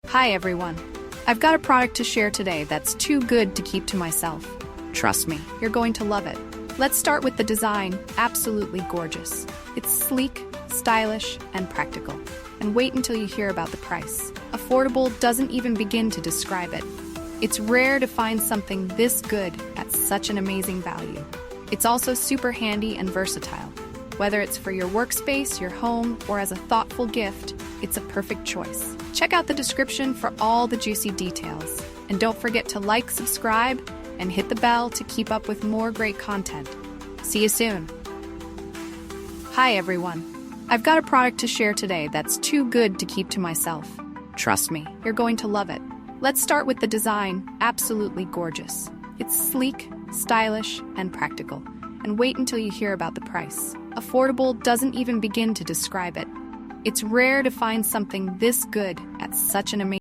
Hi everyone. I've got a product to share today that's too good to keep to myself. Trust me, you're going to love it. Let's start with the design, absolutely gorgeous. It's sleek, stylish, and practical. And wait until you hear about the price. Affordable doesn't even begin to describe it. It's rare to find something this good at such an amazing value. It's also super handy and versatile. Whether it's for your workspace, your home, or as a thoughtful gift, it's a perfect choice. Check out the description for all the juicy details. And don't forget to like, subscribe, and hit the bell to keep up with more great content. See you soon. Hi everyone. I've got a product to share today that's too good to keep to myself. Trust me, you're going to love it. Let's start with the design, absolutely gorgeous. It's sleek, stylish, and practical. And wait until you hear about the price. Affordable doesn't even begin to describe it. It's rare to find something this good at such an amazing